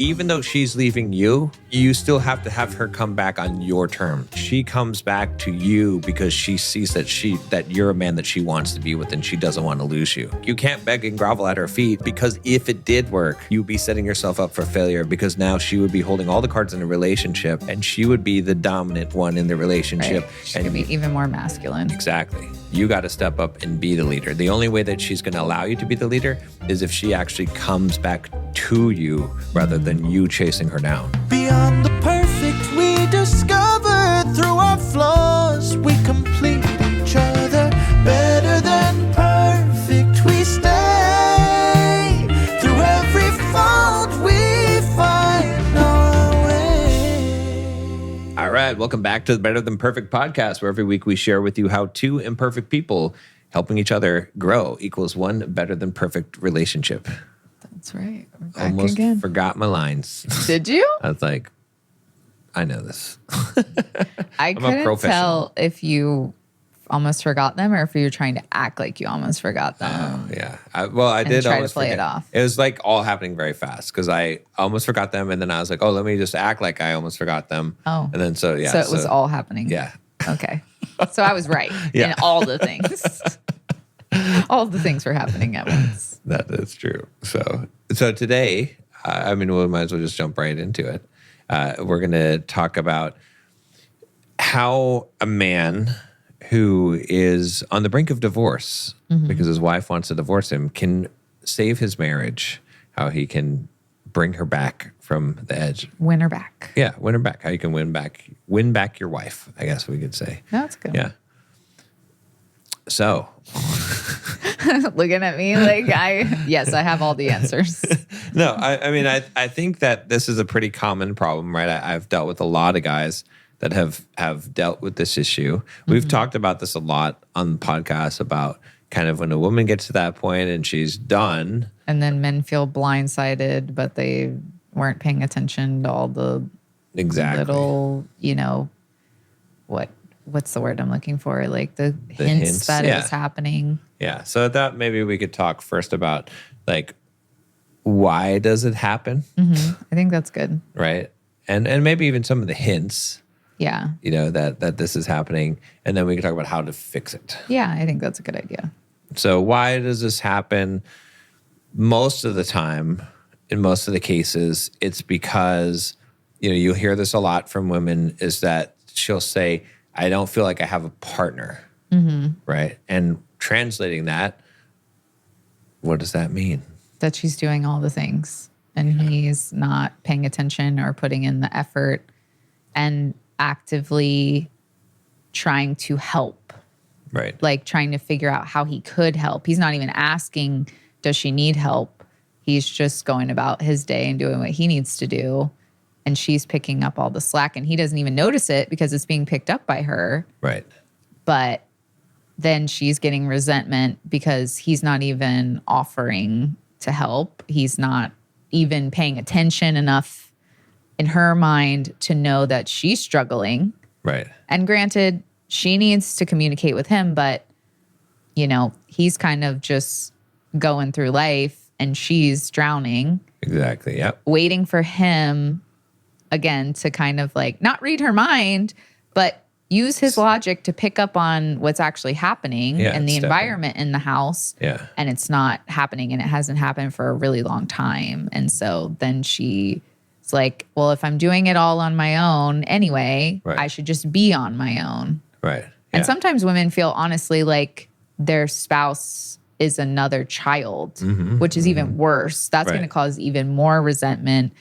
even though she's leaving you, you still have to have her come back on your terms. She comes back to you because she sees that you're a man that she wants to be with and she doesn't want to lose you. You can't beg and grovel at her feet, because if it did work, you'd be setting yourself up for failure, because now she would be holding all the cards in a relationship and she would be the dominant one in the relationship. Right. She could be even more masculine. Exactly. You got to step up and be the leader. The only way that she's going to allow you to be the leader is if she actually comes back to you rather than you chasing her down. Beyond the perfect we discover, through our flaws we complete each other. Better than perfect we stay, through every fault we find our way. All right, welcome back to the Better Than Perfect podcast, where every week we share with you how two imperfect people helping each other grow equals one better than perfect relationship. That's right. We're back Almost again. forgot my lines. Did you? I was like, I know this. I couldn't tell if you almost forgot them or if you were trying to act like you almost forgot them. Yeah. I did try to almost play forget. it off. It was like all happening very fast because I almost forgot them. And then I was like, oh, let me just act like I almost forgot them. Oh. And then So it was all happening. Yeah. Okay. So I was right in all the things. All the things were happening at once. That is true. So today, we might as well just jump right into it. We're going to talk about how a man who is on the brink of divorce because his wife wants to divorce him can save his marriage, how he can bring her back from the edge. Win her back. Yeah, win her back. How you can win back your wife, I guess we could say. That's good. Yeah. So... Looking at me like I have all the answers. No, I think that this is a pretty common problem, right? I've dealt with a lot of guys that have dealt with this issue. We've talked about this a lot on the podcast about kind of when a woman gets to that point and she's done. And then men feel blindsided, but they weren't paying attention to all the little, what's the word I'm looking for? Like the hints that it was happening. Yeah. So I thought maybe we could talk first about like, why does it happen? I think that's good. Right. And maybe even some of the hints. Yeah. That this is happening. And then we can talk about how to fix it. Yeah, I think that's a good idea. So why does this happen? Most of the time, in most of the cases, it's because, you'll hear this a lot from women, is that she'll say, I don't feel like I have a partner. Right. And translating that, what does that mean? That she's doing all the things and he's not paying attention or putting in the effort and actively trying to help. Right. Like trying to figure out how he could help. He's not even asking, does she need help? He's just going about his day and doing what he needs to do. And she's picking up all the slack and he doesn't even notice it because it's being picked up by her. Right. But then she's getting resentment because he's not even offering to help. He's not even paying attention enough in her mind to know that she's struggling. Right. And granted, she needs to communicate with him, but, he's kind of just going through life and she's drowning. Exactly. Yep. Waiting for him, again, to kind of like not read her mind, but use his logic to pick up on what's actually happening and the environment in the house. Yeah. And it's not happening and it hasn't happened for a really long time. And so then she's like, well, if I'm doing it all on my own anyway, I should just be on my own. Right. Yeah. And sometimes women feel honestly like their spouse is another child, which is even worse. That's going to cause even more resentment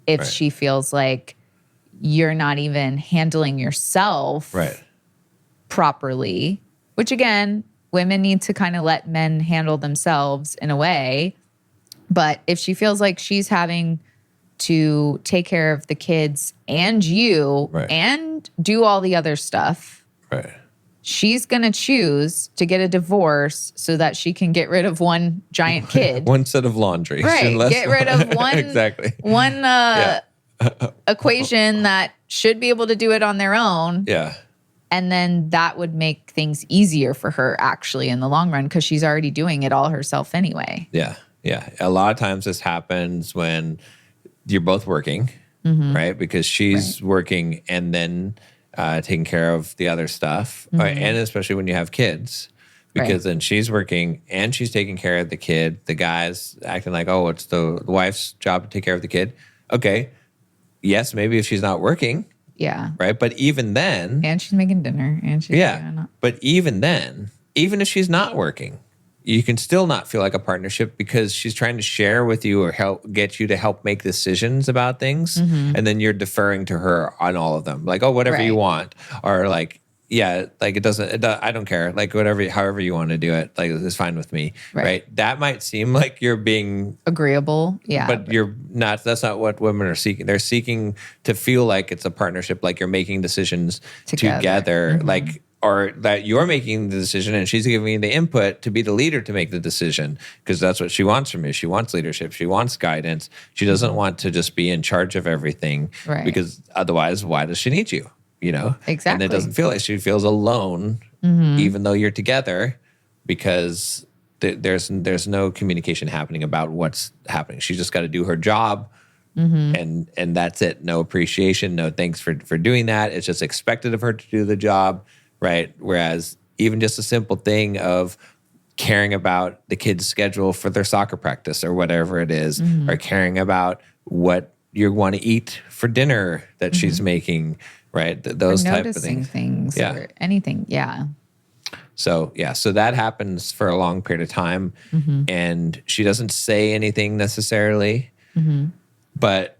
if she feels like you're not even handling yourself properly, which again, women need to kind of let men handle themselves in a way. But if she feels like she's having to take care of the kids and you and do all the other stuff, she's going to choose to get a divorce so that she can get rid of one giant kid. One set of laundry. Right. Get rid of one, one equation that should be able to do it on their own. Yeah. And then that would make things easier for her actually in the long run because she's already doing it all herself anyway. Yeah. Yeah. A lot of times this happens when you're both working, right? Because she's working and then taking care of the other stuff, and especially when you have kids, because then she's working and she's taking care of the kid. The guy's acting like, oh, it's the wife's job to take care of the kid. Okay, yes, maybe if she's not working, right? But even then, and she's making dinner, and she's but even then, even if she's not working, you can still not feel like a partnership because she's trying to share with you or help get you to help make decisions about things. And then you're deferring to her on all of them. Like, oh, whatever you want. Or like, yeah, like I don't care. Like whatever, however you want to do it, like it's fine with me. Right. That might seem like you're being agreeable. Yeah. But you're not, that's not what women are seeking. They're seeking to feel like it's a partnership, like you're making decisions together. Like, or that you're making the decision and she's giving you the input to be the leader to make the decision because that's what she wants from you. She wants leadership. She wants guidance. She doesn't want to just be in charge of everything because otherwise, why does she need you? You know? Exactly. And it doesn't feel like she feels alone even though you're together because there's no communication happening about what's happening. She's just got to do her job. And that's it. No appreciation. No thanks for doing that. It's just expected of her to do the job. Right. Whereas even just a simple thing of caring about the kids' schedule for their soccer practice or whatever it is, or caring about what you want to eat for dinner that she's making, right? Those type of things or anything. Yeah. So, so that happens for a long period of time. And she doesn't say anything necessarily, but,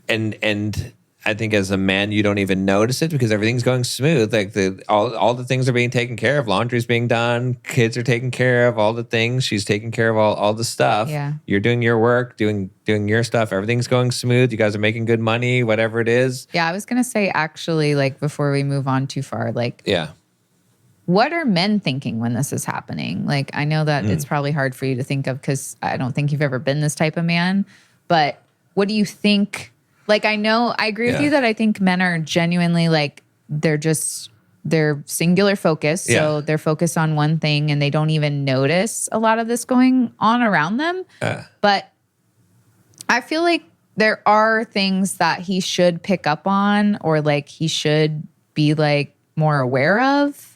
and I think as a man, you don't even notice it because everything's going smooth. Like all the things are being taken care of. Laundry's being done. Kids are taken care of. All the things. She's taking care of all the stuff. Yeah. You're doing your work, doing your stuff. Everything's going smooth. You guys are making good money, whatever it is. Yeah, I was going to say actually, like before we move on too far, like what are men thinking when this is happening? Like I know that it's probably hard for you to think of because I don't think you've ever been this type of man. But what do you think? Like, I agree with you that I think men are genuinely like, they're singular focused. So they're focused on one thing and they don't even notice a lot of this going on around them. But I feel like there are things that he should pick up on or like he should be like more aware of.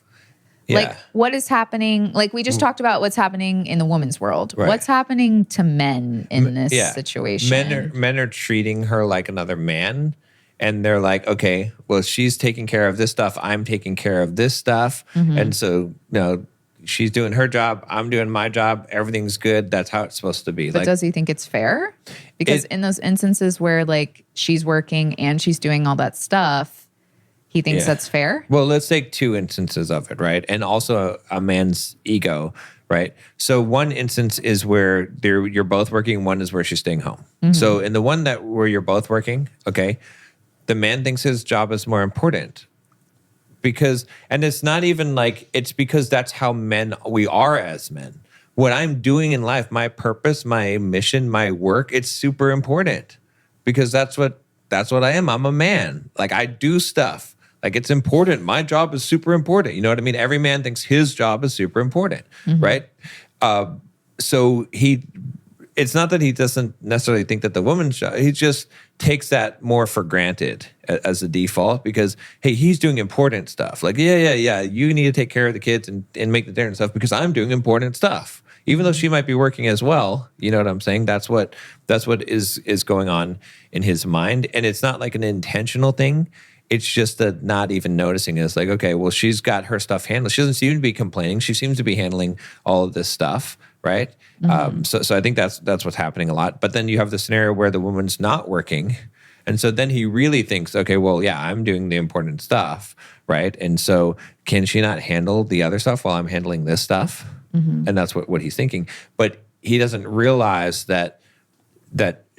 Like what is happening? Like we just talked about what's happening in the woman's world. Right. What's happening to men in this situation? Men are treating her like another man. And they're like, okay, well, she's taking care of this stuff. I'm taking care of this stuff. And so, she's doing her job. I'm doing my job. Everything's good. That's how it's supposed to be. But does he think it's fair? Because in those instances where like she's working and she's doing all that stuff, he thinks that's fair? Well, let's take two instances of it, right? And also a man's ego, right? So one instance is where you're both working. One is where she's staying home. So in the one where you're both working, okay, the man thinks his job is more important. And it's not even like, it's because that's how we are as men. What I'm doing in life, my purpose, my mission, my work, it's super important because that's what I am. I'm a man. Like I do stuff. Like it's important. My job is super important. You know what I mean? Every man thinks his job is super important, right? So it's not that he doesn't necessarily think that the woman's job, he just takes that more for granted as a default because, hey, he's doing important stuff. Like, yeah, you need to take care of the kids and make the dinner and stuff because I'm doing important stuff. Even though she might be working as well, you know what I'm saying? That's what is going on in his mind. And it's not like an intentional thing. It's just that not even noticing it. It's like, okay, well, she's got her stuff handled. She doesn't seem to be complaining. She seems to be handling all of this stuff, right? So I think that's what's happening a lot. But then you have the scenario where the woman's not working. And so then he really thinks, okay, well, yeah, I'm doing the important stuff, right? And so can she not handle the other stuff while I'm handling this stuff? And that's what he's thinking. But he doesn't realize that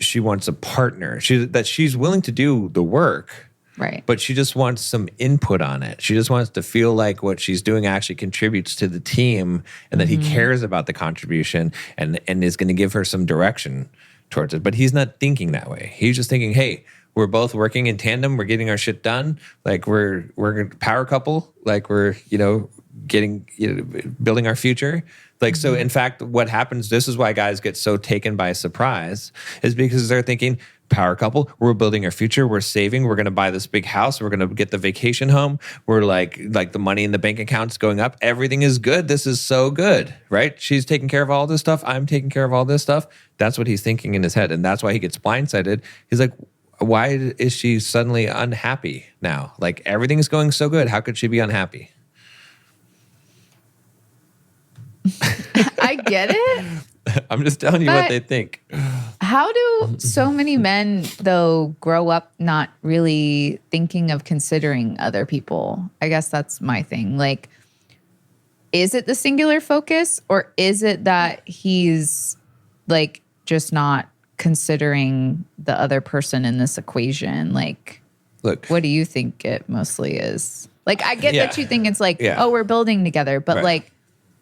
she wants a partner, that she's willing to do the work. Right. But she just wants some input on it. She just wants to feel like what she's doing actually contributes to the team and that he cares about the contribution and is going to give her some direction towards it. But he's not thinking that way. He's just thinking, hey, we're both working in tandem. We're getting our shit done. Like we're a power couple. Like we're, building our future. Like, so in fact, what happens, this is why guys get so taken by surprise, is because they're thinking, power couple, we're building our future, we're saving, we're going to buy this big house, we're going to get the vacation home, we're like the money in the bank account's going up, everything is good, this is so good, right? She's taking care of all this stuff, I'm taking care of all this stuff. That's what he's thinking in his head, and that's why he gets blindsided. He's like, why is she suddenly unhappy now? Like, everything is going so good, how could she be unhappy? I get it. I'm just telling you what they think. How do so many men, though, grow up not really thinking of considering other people? I guess that's my thing. Like, is it the singular focus, or is it that he's like just not considering the other person in this equation? Like, look, what do you think it mostly is? Like, I get that you think it's like, oh, we're building together, but like,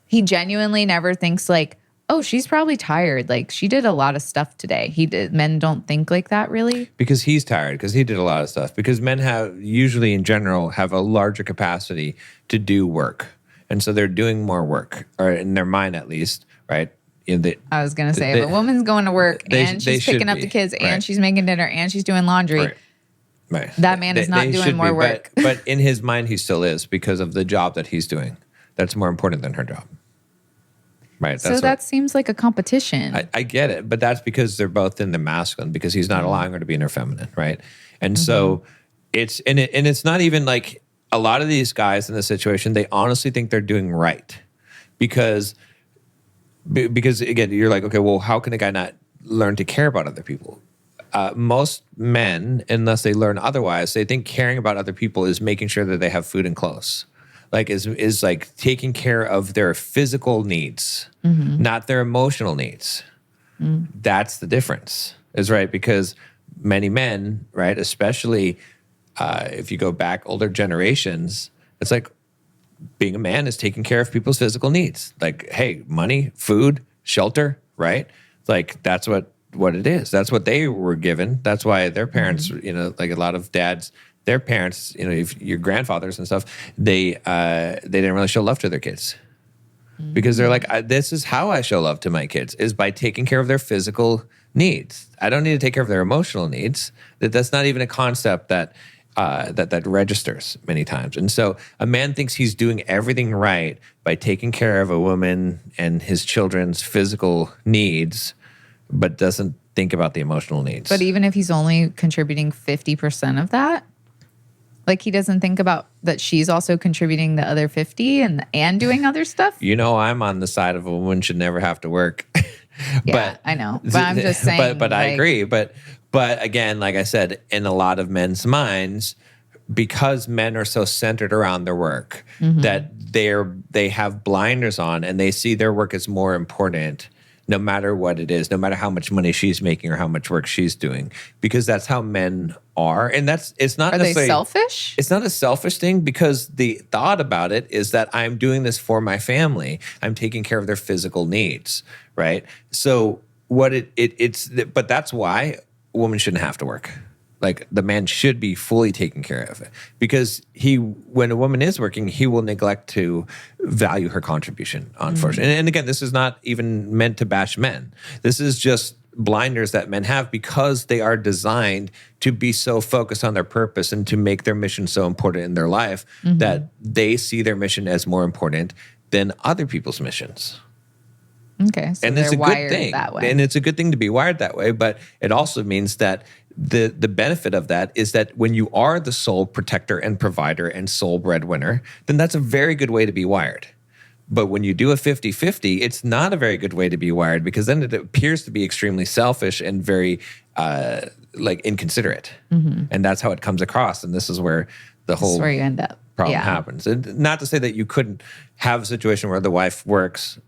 he genuinely never thinks like, oh, she's probably tired. Like, she did a lot of stuff today. Men don't think like that, really? Because he's tired, because he did a lot of stuff. Because men usually in general have a larger capacity to do work. And so they're doing more work, or in their mind at least, right? I was going to say, if a woman's going to work and she's picking up the kids and she's making dinner and she's doing laundry, that man is not doing more work. But in his mind, he still is, because of the job that he's doing. That's more important than her job. Right. So that seems like a competition. I get it, but that's because they're both in the masculine, because he's not allowing her to be in her feminine, right? And so it's not even like, a lot of these guys in this situation, they honestly think they're doing right, because again, you're like, okay, well, how can a guy not learn to care about other people? Most men, unless they learn otherwise, they think caring about other people is making sure that they have food and clothes. Like, is like taking care of their physical needs, not their emotional needs. That's the difference, is right? Because many men, right, especially if you go back older generations, it's like being a man is taking care of people's physical needs. Like, hey, money, food, shelter, right? Like, that's what it is. That's what they were given. That's why their parents, like a lot of dads, their parents, if your grandfathers and stuff, they didn't really show love to their kids, because they're like, this is how I show love to my kids, is by taking care of their physical needs. I don't need to take care of their emotional needs. That's not even a concept that registers many times. And so a man thinks he's doing everything right by taking care of a woman and his children's physical needs, but doesn't think about the emotional needs. But even if he's only contributing 50% of that, like, he doesn't think about that she's also contributing the other 50 and doing other stuff? I'm on the side of a woman should never have to work. Yeah, I know. But I'm just saying. But I agree. But again, like I said, in a lot of men's minds, because men are so centered around their work, that they have blinders on, and they see their work as more important, no matter what it is, no matter how much money she's making or how much work she's doing, because that's how men are. And it's not. Are they selfish? It's not a selfish thing, because the thought about it is that I'm doing this for my family. I'm taking care of their physical needs, right? So but that's why a woman shouldn't have to work. Like, the man should be fully taken care of, because when a woman is working, he will neglect to value her contribution, unfortunately. And again, this is not even meant to bash men. This is just blinders that men have, because they are designed to be so focused on their purpose and to make their mission so important in their life, that they see their mission as more important than other people's missions. Okay, so and they're it's a wired good thing. That way. And it's a good thing to be wired that way, but it also means that the benefit of that is that when you are the sole protector and provider and sole breadwinner, then that's a very good way to be wired. But when you do a 50-50, it's not a very good way to be wired, because then it appears to be extremely selfish and very inconsiderate. And that's how it comes across. And this is where the whole where you end up. problem happens. And not to say that you couldn't have a situation where the wife works.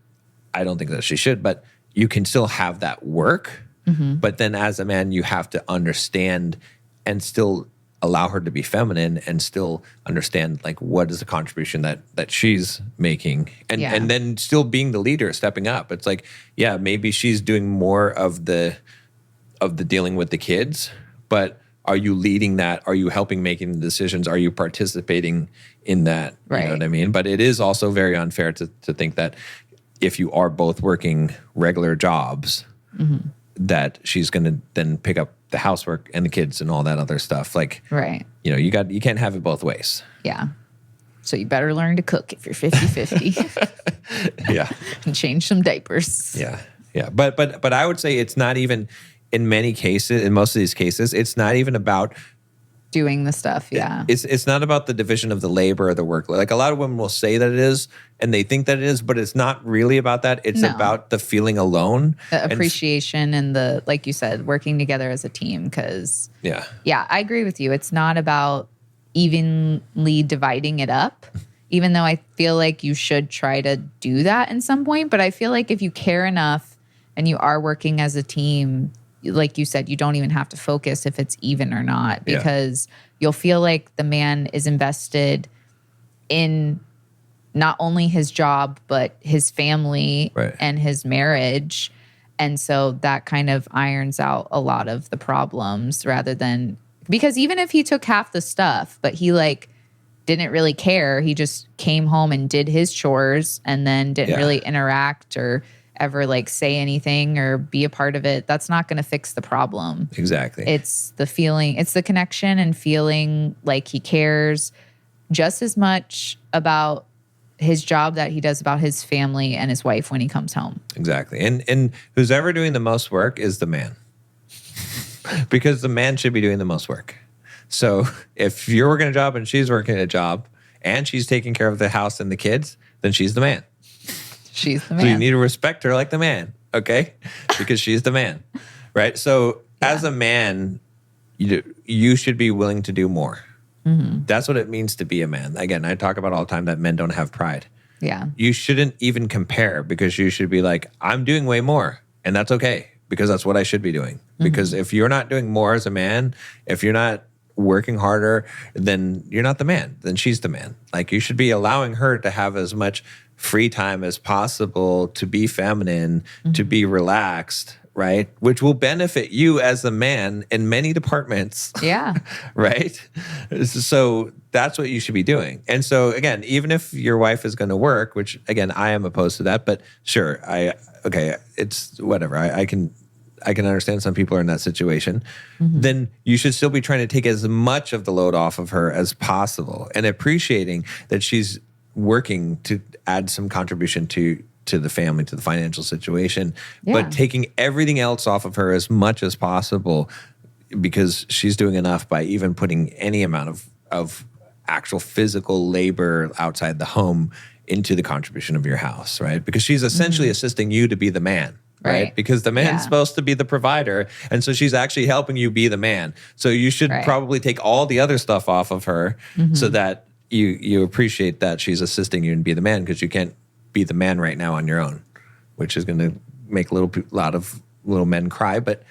I don't think that she should, but you can still have that work. But then as a man, you have to understand and still allow her to be feminine, and still understand, like, what is the contribution that she's making, and then still being the leader, stepping up. It's like, maybe she's doing more of the dealing with the kids, but Are you leading that? Are you helping making the decisions? Are you participating in that? Right. You know what I mean? But it is also very unfair to think that if you are both working regular jobs, that she's going to then pick up the housework and the kids and all that other stuff. Like, Right. you know, you can't have it both ways. Yeah. So you better learn to cook if you're 50-50. Yeah. And change some diapers. Yeah. Yeah. But I would say it's not even, in many cases, in most of these cases, it's not even about doing the stuff. Yeah. It's not about the division of the labor or the work. Like a lot of women will say that it is, and they think that it is, but it's not really about that. It's about the feeling alone, the appreciation, and the, like you said, working together as a team. Because yeah, I agree with you. It's not about evenly dividing it up, even though I feel like you should try to do that in some point. But I feel like if you care enough and you are working as a team, like you said, you don't even have to focus if it's even or not, because you'll feel like the man is invested in not only his job, but his family and his marriage. And so that kind of irons out a lot of the problems, rather than, because even if he took half the stuff, but he like didn't really care, he just came home and did his chores and then didn't really interact or ever like say anything or be a part of it, that's not going to fix the problem. Exactly. It's the feeling, it's the connection and feeling like he cares just as much about his job that he does about his family and his wife when he comes home. Exactly. And who's ever doing the most work is the man. Because the man should be doing the most work. So if you're working a job and she's working a job and she's taking care of the house and the kids, then she's the man. She's the man. So you need to respect her like the man, okay? Because she's the man, right? So as a man, you should be willing to do more. That's what it means to be a man. Again, I talk about all the time that men don't have pride. Yeah. You shouldn't even compare, because you should be like, I'm doing way more, and that's okay, because that's what I should be doing. Because if you're not doing more as a man, if you're not working harder, then you're not the man. Then she's the man. Like, you should be allowing her to have as much free time as possible, to be feminine, to be relaxed, right? Which will benefit you as a man in many departments. Yeah. Right? So that's what you should be doing. And so again, even if your wife is going to work, which again, I am opposed to that, but sure, it's whatever. I can understand some people are in that situation. Then you should still be trying to take as much of the load off of her as possible, and appreciating that she's working to add some contribution to the family, to the financial situation, but taking everything else off of her as much as possible, because she's doing enough by even putting any amount of actual physical labor outside the home into the contribution of your house, right? Because she's essentially assisting you to be the man. Right? Because the man's supposed to be the provider. And so she's actually helping you be the man. So you should probably take all the other stuff off of her so that you appreciate that she's assisting you and be the man, because you can't be the man right now on your own, which is going to make a lot of little men cry, but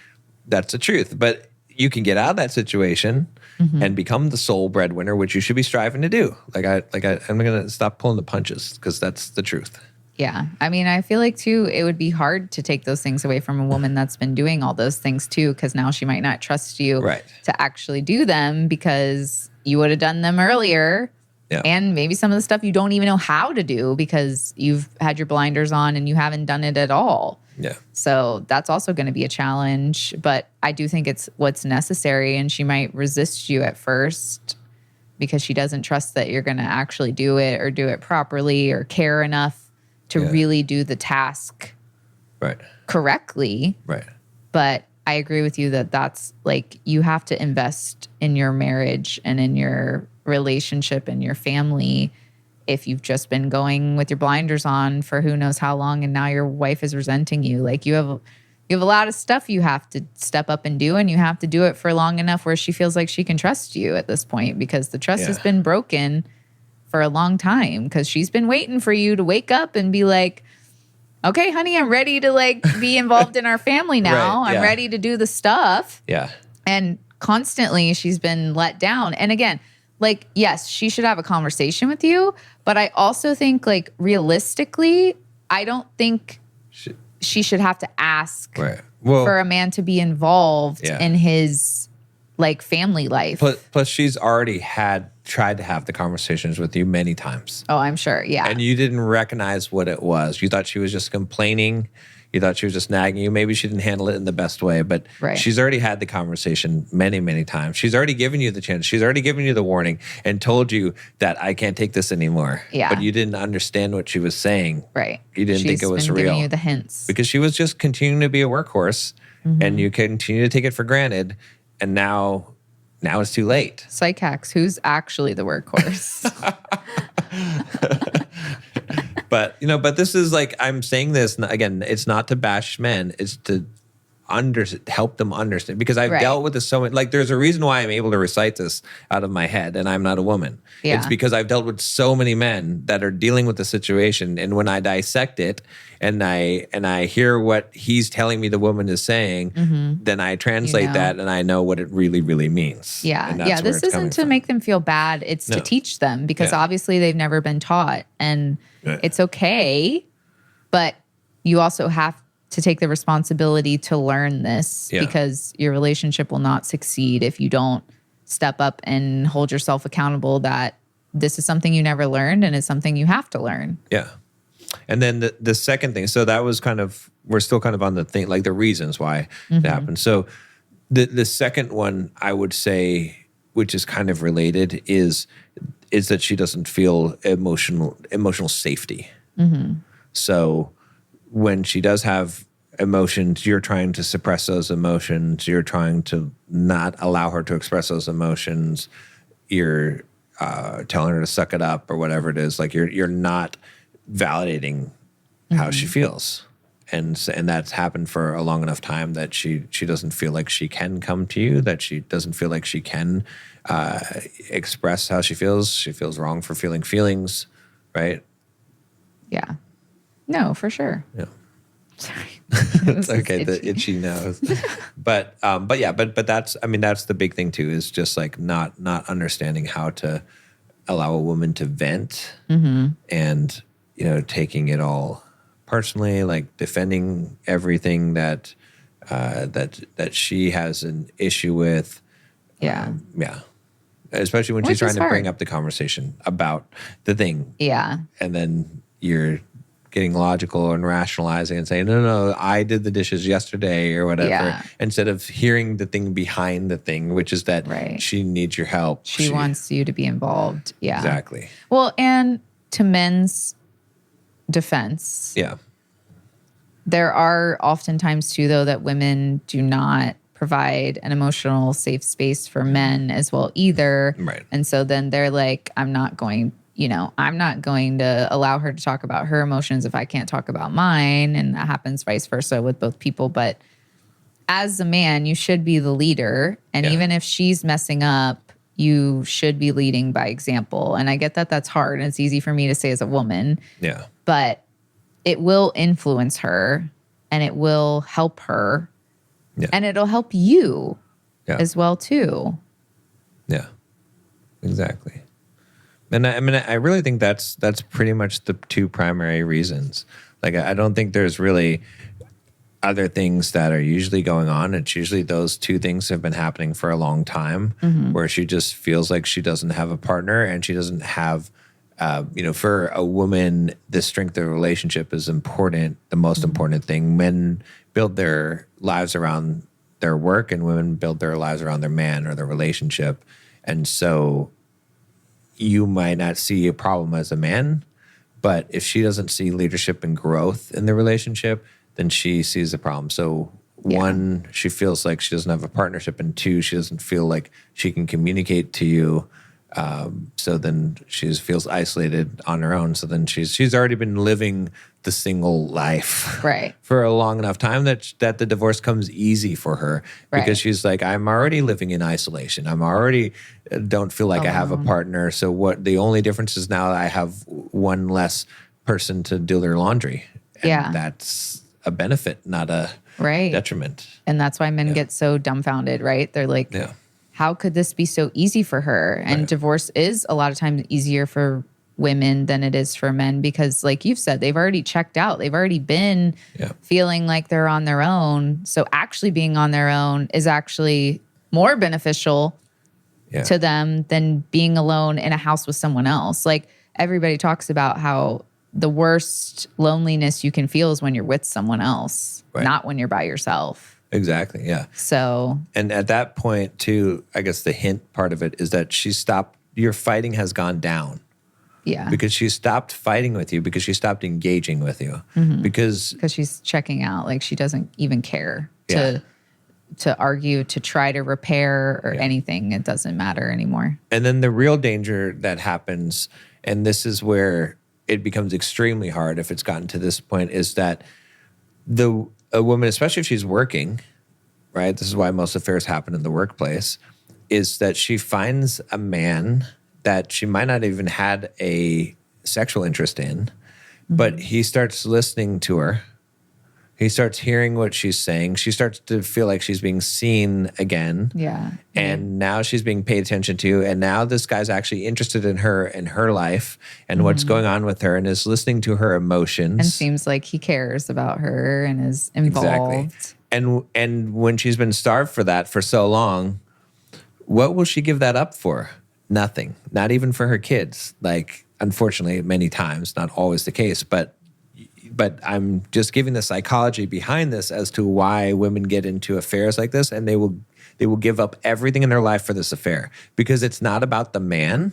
that's the truth. But you can get out of that situation and become the sole breadwinner, which you should be striving to do. I'm going to stop pulling the punches, because that's the truth. Yeah. I mean, I feel like, too, it would be hard to take those things away from a woman that's been doing all those things, too, because now she might not trust you to actually do them, because you would have done them earlier. Yeah. And maybe some of the stuff you don't even know how to do because you've had your blinders on and you haven't done it at all. Yeah. So that's also going to be a challenge. But I do think it's what's necessary, and she might resist you at first because she doesn't trust that you're going to actually do it or do it properly or care enough to really do the task correctly. Right. But I agree with you that that's like, you have to invest in your marriage and in your relationship and your family if you've just been going with your blinders on for who knows how long, and now your wife is resenting you. Like, you have a lot of stuff you have to step up and do, and you have to do it for long enough where she feels like she can trust you at this point, because the trust has been broken for a long time, because she's been waiting for you to wake up and be like, okay, honey, I'm ready to like be involved in our family now. I'm ready to do the stuff. Yeah. And constantly she's been let down. And again, like, yes, she should have a conversation with you, but I also think, like, realistically, I don't think she should have to ask for a man to be involved in his like family life. Plus, she's already tried to have the conversations with you many times. Oh, I'm sure. Yeah. And you didn't recognize what it was. You thought she was just complaining. You thought she was just nagging you. Maybe she didn't handle it in the best way, but she's already had the conversation many, many times. She's already given you the chance. She's already given you the warning and told you that I can't take this anymore. Yeah. But you didn't understand what she was saying. Right. You didn't think it was She's been real. giving you the hints. Because she was just continuing to be a workhorse and you continue to take it for granted. And now it's too late. Psych hacks. Who's actually the workhorse? But this is like, I'm saying this again, it's not to bash men, it's to help them understand, because I've dealt with this so much. Like, there's a reason why I'm able to recite this out of my head and I'm not a woman. Yeah. It's because I've dealt with so many men that are dealing with the situation, and when I dissect it and I hear what he's telling me the woman is saying, then I translate that and I know what it really, really means. Yeah. Yeah. This isn't to make them feel bad. It's to teach them, because obviously they've never been taught, and it's okay, but you also have to take the responsibility to learn this, because your relationship will not succeed if you don't step up and hold yourself accountable that this is something you never learned and it's something you have to learn. Yeah. And then the second thing, so that was we're still kind of on the thing, like the reasons why it happened. So the second one I would say, which is kind of related, is that she doesn't feel emotional safety. So when she does have emotions, you're trying to suppress those emotions. You're trying to not allow her to express those emotions. You're telling her to suck it up or whatever it is. Like, you're not validating how she feels. And that's happened for a long enough time that she doesn't feel like she can come to you, that she doesn't feel like she can express how she feels. She feels wrong for feeling feelings, right? Yeah. No, for sure. Yeah. Sorry. It's okay. The itchy nose. But that's the big thing too, is just like not understanding how to allow a woman to vent, and taking it all personally, like defending everything that she has an issue with. Yeah. Especially when she's trying to bring up the conversation about the thing. Yeah. And then you're getting logical and rationalizing and saying, no, I did the dishes yesterday or whatever, instead of hearing the thing behind the thing, which is that she needs your help. She wants you to be involved. Yeah. Exactly. Well, and to men's defense, there are oftentimes too, though, that women do not provide an emotional safe space for men as well either. Right. And so then they're like, I'm not going to allow her to talk about her emotions if I can't talk about mine. And that happens vice versa with both people. But as a man, you should be the leader. And even if she's messing up, you should be leading by example. And I get that that's hard. And it's easy for me to say as a woman. Yeah. But it will influence her, and it will help her. Yeah. And it'll help you as well too. Yeah, exactly. And I really think that's pretty much the two primary reasons. Like, I don't think there's really other things that are usually going on. It's usually those two things have been happening for a long time, where she just feels like she doesn't have a partner, and she doesn't have, for a woman, the strength of a relationship is important, the most important thing. Men build their lives around their work, and women build their lives around their man or their relationship. And so you might not see a problem as a man, but if she doesn't see leadership and growth in the relationship, then she sees a problem. So one, she feels like she doesn't have a partnership, and two, she doesn't feel like she can communicate to you. So then she feels isolated on her own. So then she's already been living the single life for a long enough time that the divorce comes easy for her, because she's like, I'm already living in isolation. I'm already don't feel like I have a partner. So what the only difference is now I have one less person to do their laundry. And that's a benefit, not a detriment. And that's why men get so dumbfounded, right? They're like, how could this be so easy for her? And divorce is a lot of times easier for women than it is for men, because like you've said, they've already checked out. They've already been feeling like they're on their own. So actually being on their own is actually more beneficial Yeah. to them than being alone in a house with someone else. Like everybody talks about how the worst loneliness you can feel is when you're with someone else, Right. not when you're by yourself. Exactly. Yeah. So, And at that point, too, I guess the hint part of it is that your fighting has gone down yeah, because she stopped fighting with you, because she stopped engaging with you, because she's checking out. Like she doesn't even care Yeah. to argue, to try to repair or Yeah. anything. It doesn't matter anymore. And then the real danger that happens, and this is where it becomes extremely hard if it's gotten to this point, is that a woman, especially if she's working, right? This is why most affairs happen in the workplace, is that she finds a man that she might not even had a sexual interest in, but he starts listening to her. He starts hearing what she's saying. She starts to feel like she's being seen again. Yeah. And now she's being paid attention to. And now this guy's actually interested in her life and what's going on with her, and is listening to her emotions. And seems like he cares about her and is involved. Exactly. And when she's been starved for that for so long, what will she give that up for? Nothing. Not even for her kids. Like, unfortunately, many times, not always the case, but I'm just giving the psychology behind this as to why women get into affairs like this, and they will give up everything in their life for this affair, because it's not about the man.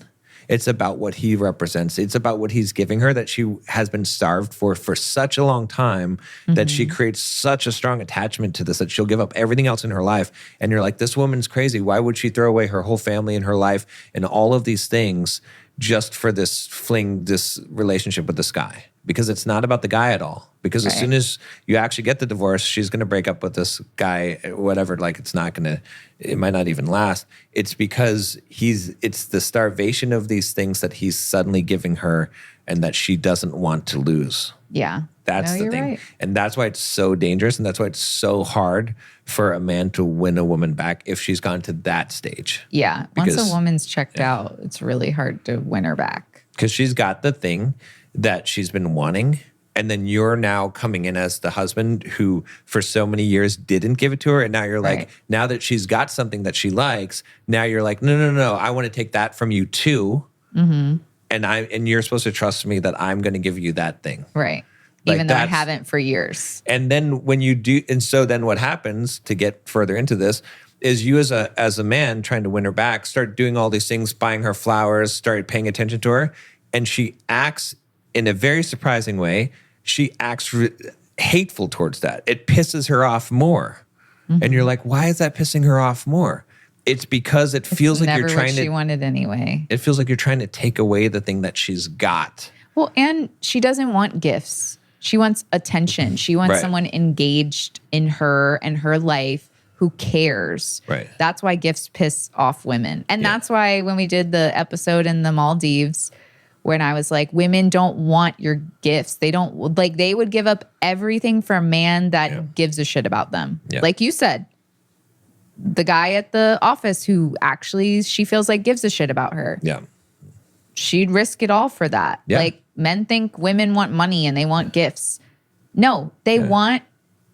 It's about what he represents. It's about what he's giving her, that she has been starved for such a long time, that she creates such a strong attachment to this that she'll give up everything else in her life. And you're like, this woman's crazy. Why would she throw away her whole family and her life and all of these things just for this relationship with this guy? Because it's not about the guy at all. Because as soon as you actually get the divorce, she's going to break up with this guy, whatever. Like, it might not even last. It's because it's the starvation of these things that he's suddenly giving her and that she doesn't want to lose. Yeah. That's the thing. Right. And that's why it's so dangerous. And that's why it's so hard for a man to win a woman back if she's gone to that stage. Yeah. Once a woman's checked out, it's really hard to win her back. Because she's got the thing that she's been wanting. And then you're now coming in as the husband who for so many years didn't give it to her. And now you're like, now that she's got something that she likes, now you're like, no, I want to take that from you too. Mm-hmm. And you're supposed to trust me that I'm going to give you that thing. Right. Like, even though I haven't for years. And then when you do, and so then what happens, to get further into this, is you as a man trying to win her back, start doing all these things, buying her flowers, started paying attention to her. And she acts in a very surprising way. She acts hateful towards that. It pisses her off more. Mm-hmm. And you're like, why is that pissing her off more? It's because it feels like you're trying to. She wanted anyway. It feels like you're trying to take away the thing that she's got. Well, and she doesn't want gifts. She wants attention. She wants someone engaged in her and her life who cares. Right. That's why gifts piss off women. And that's why when we did the episode in the Maldives, when I was like, women don't want your gifts. They don't, like, they would give up everything for a man that gives a shit about them. Yeah. Like you said, the guy at the office who actually she feels like gives a shit about her. Yeah. She'd risk it all for that. Yeah. Like, men think women want money and they want gifts. No, they want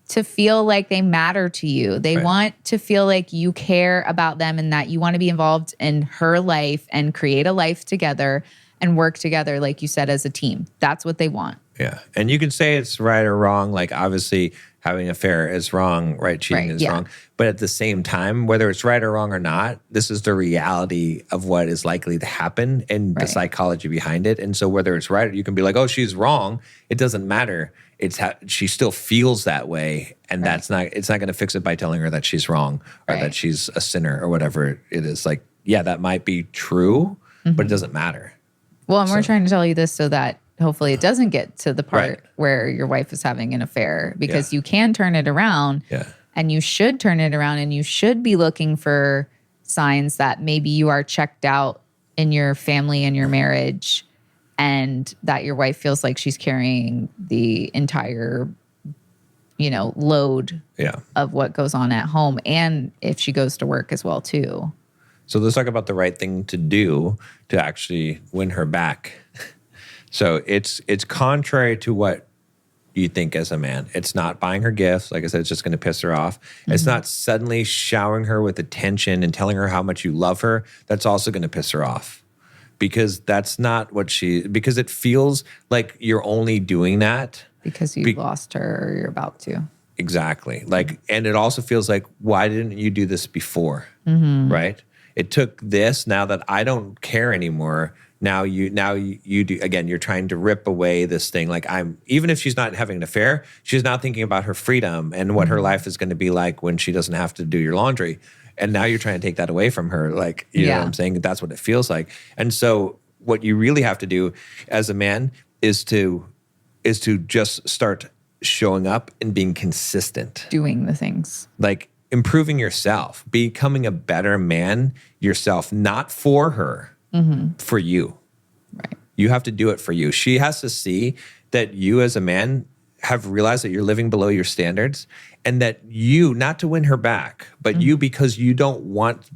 to feel like they matter to you. They want to feel like you care about them and that you want to be involved in her life and create a life together and work together, like you said, as a team. That's what they want. Yeah. And you can say it's right or wrong. Like, obviously, having an affair is wrong, right? Cheating is wrong. But at the same time, whether it's right or wrong or not, this is the reality of what is likely to happen and the psychology behind it. And so whether it's right, you can be like, oh, she's wrong. It doesn't matter. It's how she still feels that way. And it's not going to fix it by telling her that she's wrong or that she's a sinner or whatever it is. Like, yeah, that might be true, but it doesn't matter. Well, and we're trying to tell you this so that hopefully it doesn't get to the part where your wife is having an affair, because you can turn it around and you should turn it around, and you should be looking for signs that maybe you are checked out in your family and your marriage, and that your wife feels like she's carrying the entire, load of what goes on at home, and if she goes to work as well too. So let's talk about the right thing to do to actually win her back. So it's contrary to what you think as a man. It's not buying her gifts. Like I said, it's just going to piss her off. It's not suddenly showering her with attention and telling her how much you love her. That's also going to piss her off because that's not what because it feels like you're only doing that. Because you lost her or you're about to. Exactly. Like, and it also feels like, why didn't you do this before? Right? It took this. Now that I don't care anymore, now you do. Again, you're trying to rip away this thing. Like even if she's not having an affair, she's not thinking about her freedom and what her life is going to be like when she doesn't have to do your laundry. And now you're trying to take that away from her. Like, you know what I'm saying? That's what it feels like. And so what you really have to do as a man is to just start showing up and being consistent. Doing the things. Like improving yourself, becoming a better man yourself, not for her, for you. Right. You have to do it for you. She has to see that you as a man have realized that you're living below your standards and that you, not to win her back, but you, because you don't want,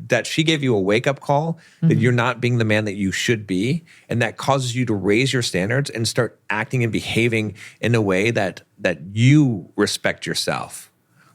that she gave you a wake-up call, that you're not being the man that you should be, and that causes you to raise your standards and start acting and behaving in a way that you respect yourself.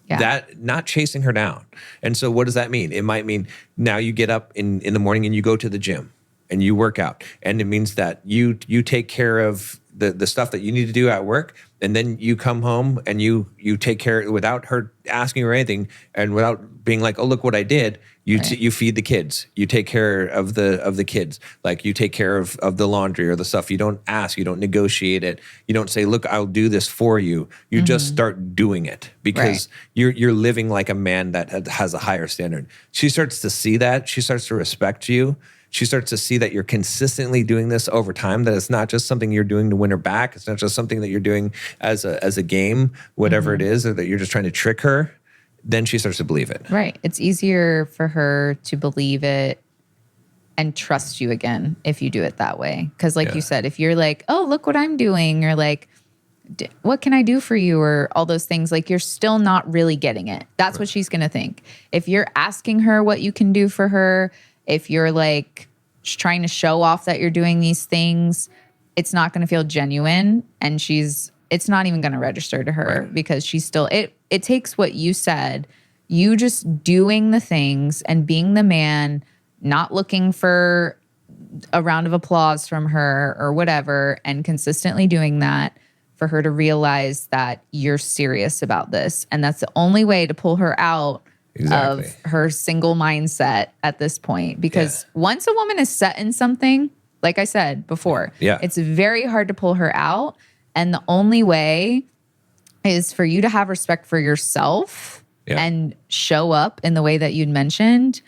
Yeah. That, not chasing her down. And so what does that mean? It might mean now you get up in the morning and you go to the gym and you work out. And it means that you take care of the stuff that you need to do at work, and then you come home and you take care without her asking or anything, and without being like, oh, look what I did. You feed the kids. You take care of the kids. Like you take care of the laundry or the stuff. You don't ask. You don't negotiate it. You don't say, look, I'll do this for you. You just start doing it because you're living like a man that has a higher standard. She starts to see that. She starts to respect you. She starts to see that you're consistently doing this over time, that it's not just something you're doing to win her back. It's not just something that you're doing as a game, whatever it is, or that you're just trying to trick her. Then she starts to believe it. Right. It's easier for her to believe it and trust you again if you do it that way. Because like you said, if you're like, oh, look what I'm doing, or like, what can I do for you, or all those things, like you're still not really getting it. That's what she's going to think. If you're asking her what you can do for her, if you're like trying to show off that you're doing these things, it's not going to feel genuine, and it's not even going to register to her because she's still, it takes what you said, you just doing the things and being the man, not looking for a round of applause from her or whatever, and consistently doing that for her to realize that you're serious about this. And that's the only way to pull her out of her single mindset at this point. Because once a woman is set in something, like I said before, it's very hard to pull her out. And the only way is for you to have respect for yourself and show up in the way that you'd mentioned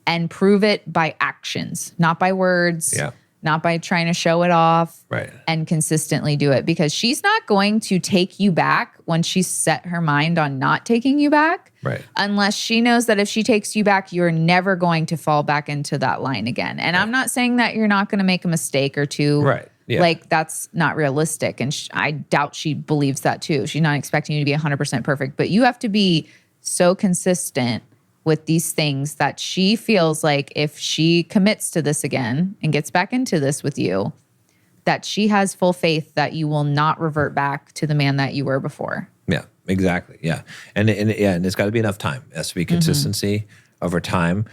and prove it by actions, not by words, not by trying to show it off, and consistently do it. Because she's not going to take you back when she's set her mind on not taking you back, unless she knows that if she takes you back, you're never going to fall back into that line again. And I'm not saying that you're not going to make a mistake or two. Like that's not realistic. And I doubt she believes that too. She's not expecting you to be 100% perfect, but you have to be so consistent with these things that she feels like if she commits to this again and gets back into this with you, that she has full faith that you will not revert back to the man that you were before. Yeah, exactly. Yeah. And it's got to be enough time. It has to be consistency over time.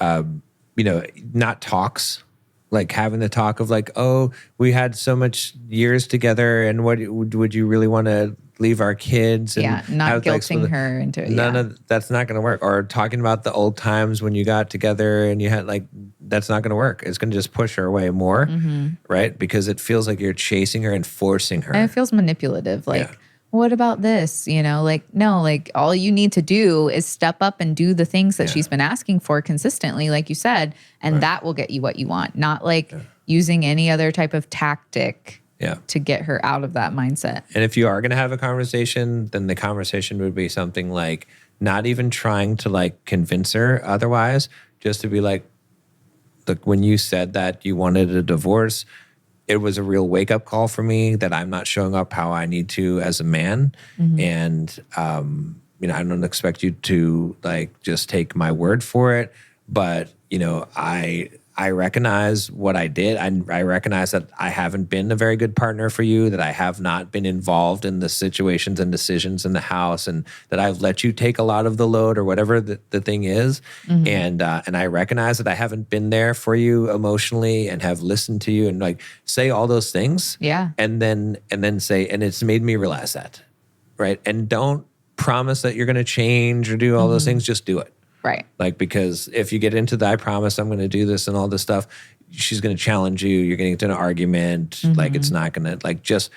Not talks, like having the talk of like, oh, we had so much years together, and what would you really want to leave our kids? And not guilting her into it. None of that's not going to work. Or talking about the old times when you got together and you had that's not going to work. It's going to just push her away more, right? Because it feels like you're chasing her and forcing her. And it feels manipulative. What about this? No, all you need to do is step up and do the things that she's been asking for consistently, like you said, and that will get you what you want. Not using any other type of tactic to get her out of that mindset. And if you are going to have a conversation, then the conversation would be something like not even trying to convince her otherwise, just to be like, look, when you said that you wanted a divorce, it was a real wake-up call for me that I'm not showing up how I need to as a man. And, I don't expect you to just take my word for it. But, I I recognize what I did. I recognize that I haven't been a very good partner for you, that I have not been involved in the situations and decisions in the house, and that I've let you take a lot of the load or whatever the thing is. And I recognize that I haven't been there for you emotionally and have listened to you, and like say all those things. Yeah. And then say, and it's made me realize that. Right. And don't promise that you're going to change or do all those things. Just do it. Right. Like, because if you get into the, I promise I'm going to do this and all this stuff, she's going to challenge you. You're going to get into an argument. Like, it's not going to, like, just,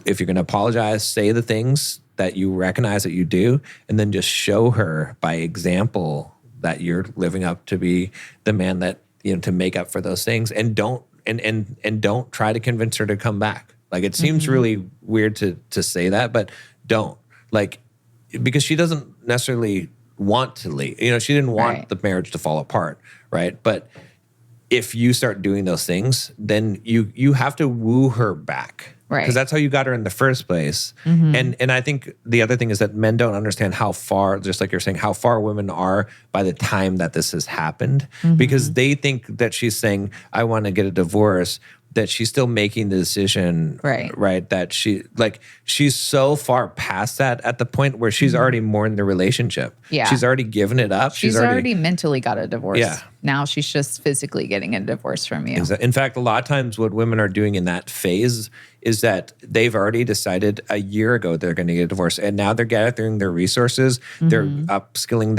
if you're going to apologize, say the things that you recognize that you do, and then just show her by example that you're living up to be the man that, you know, to make up for those things. And don't, and don't try to convince her to come back. Like, it seems really weird to say that, but don't. Like, because she doesn't necessarily want to leave. You know, she didn't want the marriage to fall apart, right? But if you start doing those things, then you have to woo her back. Right. Because that's how you got her in the first place. And I think the other thing is that men don't understand how far, just like you're saying, how far women are by the time that this has happened. Because they think that she's saying, I want to get a divorce, that she's still making the decision, right? That she's so far past that at the point where she's already more in the relationship. Yeah. She's already given it up. She's already mentally got a divorce. Yeah. Now she's just physically getting a divorce from you. In fact, a lot of times what women are doing in that phase is that they've already decided a year ago they're going to get a divorce, and now they're gathering their resources. They're upskilling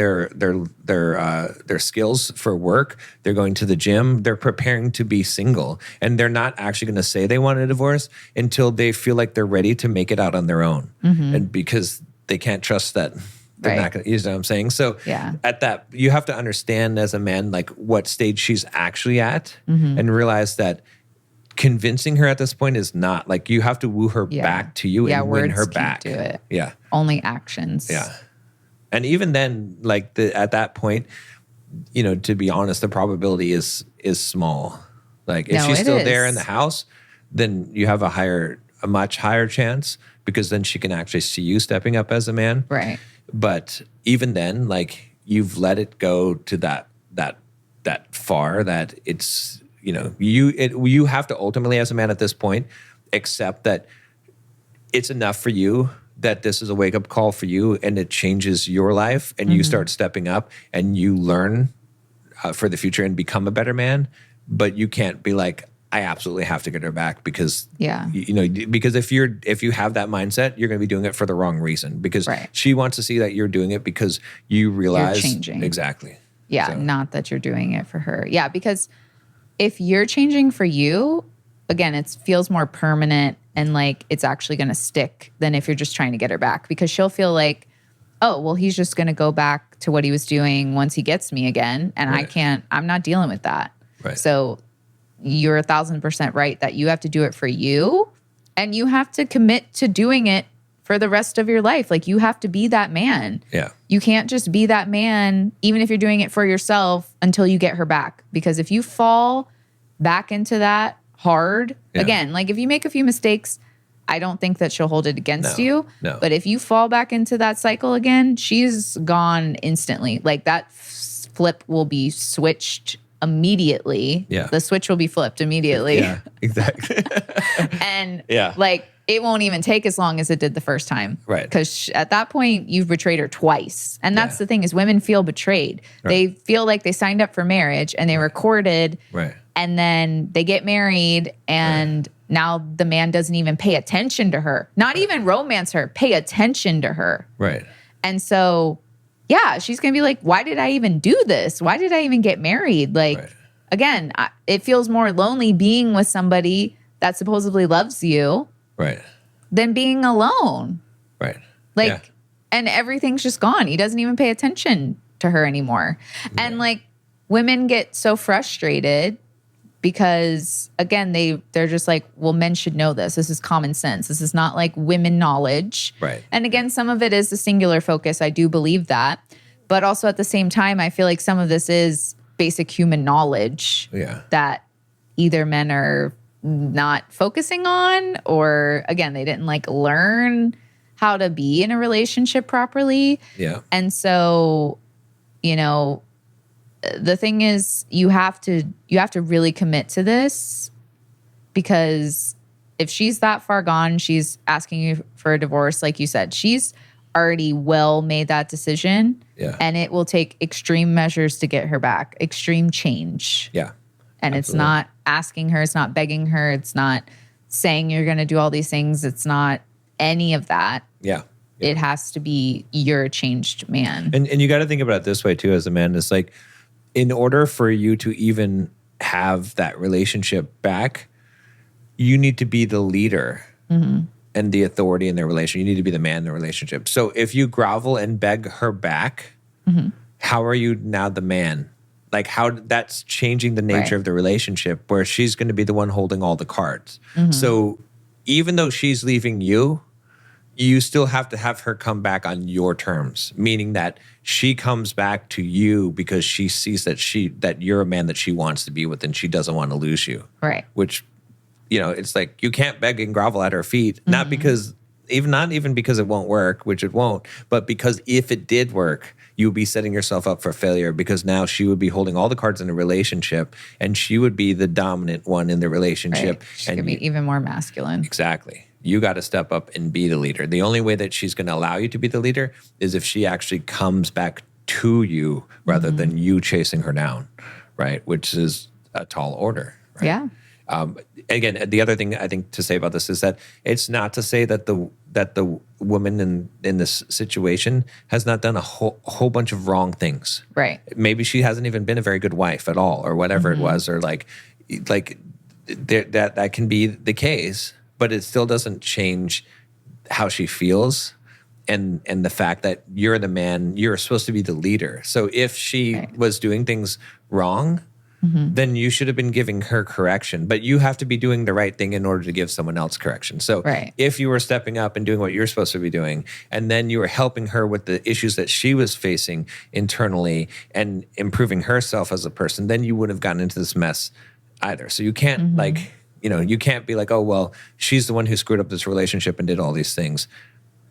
their skills for work. They're going to the gym. They're preparing to be single, and they're not actually going to say they want a divorce until they feel like they're ready to make it out on their own, and because they can't trust that. They're not going to, you know what I'm saying? So at that, you have to understand as a man, like what stage she's actually at, and realize that convincing her at this point is not, like, you have to woo her back to you and win her back. Do it. Yeah. Only actions. Yeah. And even then, like at that point, you know, to be honest, the probability is small. Like if she's still there in the house, then you have a much higher chance, because then she can actually see you stepping up as a man. Right. But even then, like, you've let it go to that far that it's, you know, you have to ultimately, as a man at this point, accept that it's enough for you, that this is a wake-up call for you, and it changes your life, and you start stepping up and you learn for the future and become a better man. But you can't be like, I absolutely have to get her back, because you know, because if you have that mindset, you're going to be doing it for the wrong reason, because she wants to see that you're doing it because you realize you're changing. Exactly. Yeah, so. Not that you're doing it for her. Yeah, because if you're changing for you, again, it feels more permanent and like it's actually going to stick than if you're just trying to get her back, because she'll feel like, oh, well, he's just going to go back to what he was doing once he gets me again, and I'm not dealing with that. Right. So you're 1,000% right that you have to do it for you, and you have to commit to doing it for the rest of your life. Like, you have to be that man. Yeah. You can't just be that man, even if you're doing it for yourself, until you get her back. Because if you fall back into that hard, again, like if you make a few mistakes, I don't think that she'll hold it against you. No. But if you fall back into that cycle again, she's gone instantly. Like that flip will be switched immediately. Yeah. The switch will be flipped immediately. Yeah, exactly. And like, it won't even take as long as it did the first time. Right. Because at that point, you've betrayed her twice. And that's the thing, is women feel betrayed. Right. They feel like they signed up for marriage and they recorded. Right. And then they get married, and now the man doesn't even pay attention to her. Not even romance her, pay attention to her. Right. And so, yeah, she's going to be like, why did I even do this? Why did I even get married? Like, again, it feels more lonely being with somebody that supposedly loves you. Right. Than being alone. Right. Like, and everything's just gone. He doesn't even pay attention to her anymore. Yeah. And like, women get so frustrated because, again, they're just like, well, men should know this. This is common sense. This is not like women knowledge. Right. And again, some of it is the singular focus. I do believe that. But also at the same time, I feel like some of this is basic human knowledge that either men are not focusing on, or again, they didn't like learn how to be in a relationship properly. Yeah. And so, you know, the thing is, you have to really commit to this, because if she's that far gone, she's asking you for a divorce, like you said, she's already well made that decision. Yeah. And it will take extreme measures to get her back, extreme change. Yeah. And It's not asking her, it's not begging her, it's not saying you're going to do all these things. It's not any of that. Yeah. It has to be, you're a changed man. And you got to think about it this way too, as a man. It's like, in order for you to even have that relationship back, you need to be the leader and the authority in their relation. You need to be the man in the relationship. So if you grovel and beg her back, how are you now the man? Like, how that's changing the nature of the relationship, where she's going to be the one holding all the cards. So even though she's leaving you, you still have to have her come back on your terms, meaning that she comes back to you because she sees that you're a man that she wants to be with, and she doesn't want to lose you. Right. Which, it's like, you can't beg and grovel at her feet, not even because it won't work, which it won't, but because if it did work, you would be setting yourself up for failure, because now she would be holding all the cards in the relationship, and she would be the dominant one in the relationship. Right. She's going to be even more masculine. Exactly. You got to step up and be the leader. The only way that she's going to allow you to be the leader is if she actually comes back to you rather than you chasing her down, right? Which is a tall order. Right? Yeah. Again, the other thing I think to say about this is that it's not to say that the woman in this situation has not done a whole bunch of wrong things. Right. Maybe she hasn't even been a very good wife at all, or whatever it was, or like that can be the case. But it still doesn't change how she feels, and the fact that you're the man, you're supposed to be the leader. So if she was doing things wrong, then you should have been giving her correction. But you have to be doing the right thing in order to give someone else correction. So if you were stepping up and doing what you're supposed to be doing, and then you were helping her with the issues that she was facing internally and improving herself as a person, then you wouldn't have gotten into this mess either. So you can't you can't be like, oh, well, she's the one who screwed up this relationship and did all these things.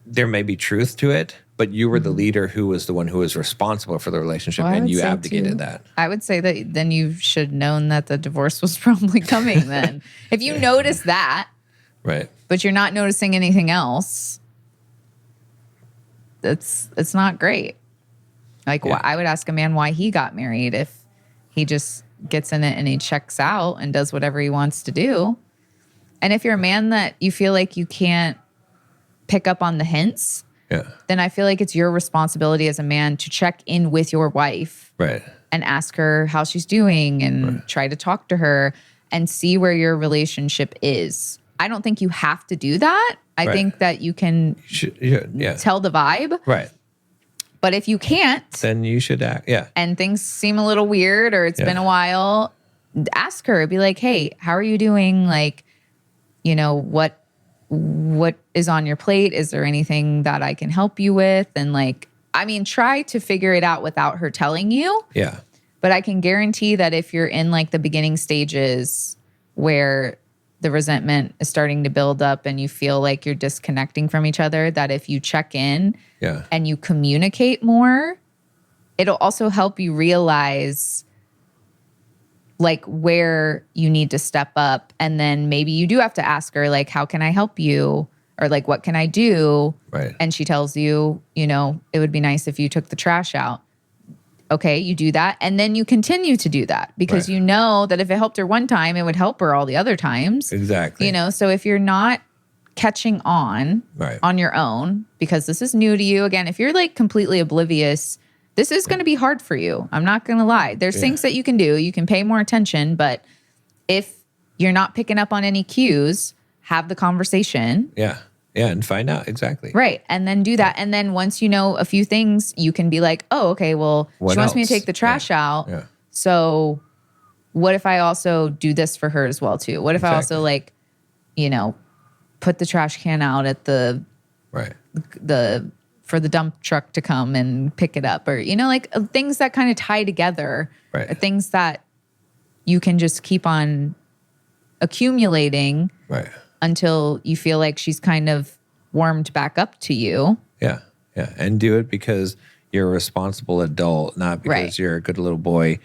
There may be truth to it, but you were the leader who was the one who was responsible for the relationship, and you abdicated that. I would say that then you should have known that the divorce was probably coming then. If you notice that, right, but you're not noticing anything else, it's not great. Like, I would ask a man why he got married if he just gets in it and he checks out and does whatever he wants to do. And if you're a man that you feel like you can't pick up on the hints, then I feel like it's your responsibility as a man to check in with your wife, and ask her how she's doing, and try to talk to her and see where your relationship is. I don't think you have to do that. I think that you can tell the vibe. Right. But if you can't, then you should act. Yeah. And things seem a little weird, or it's been a while, ask her. Be like, hey, how are you doing? Like, what is on your plate? Is there anything that I can help you with? And try to figure it out without her telling you. Yeah. But I can guarantee that if you're in the beginning stages where the resentment is starting to build up and you feel like you're disconnecting from each other, that if you check in and you communicate more, it'll also help you realize where you need to step up. And then maybe you do have to ask her, how can I help you? Or what can I do? Right. And she tells you, it would be nice if you took the trash out. Okay, you do that. And then you continue to do that because you know that if it helped her one time, it would help her all the other times. Exactly. So if you're not catching on your own, because this is new to you, again, if you're completely oblivious, this is going to be hard for you. I'm not going to lie. There's things that you can do. You can pay more attention, but if you're not picking up on any cues, have the conversation. Yeah. Yeah, and find out exactly. Right, and then do that. And then once you know a few things, you can be like, oh, okay, well, she wants me to take the trash out. Yeah. So what if I also do this for her as well, too? What if I also, put the trash can out at for the dump truck to come and pick it up? Or, things that kind of tie together. Right. Or things that you can just keep on accumulating. Right. Until you feel like she's kind of warmed back up to you. Yeah. Yeah. And do it because you're a responsible adult, not because Right. you're a good little boy.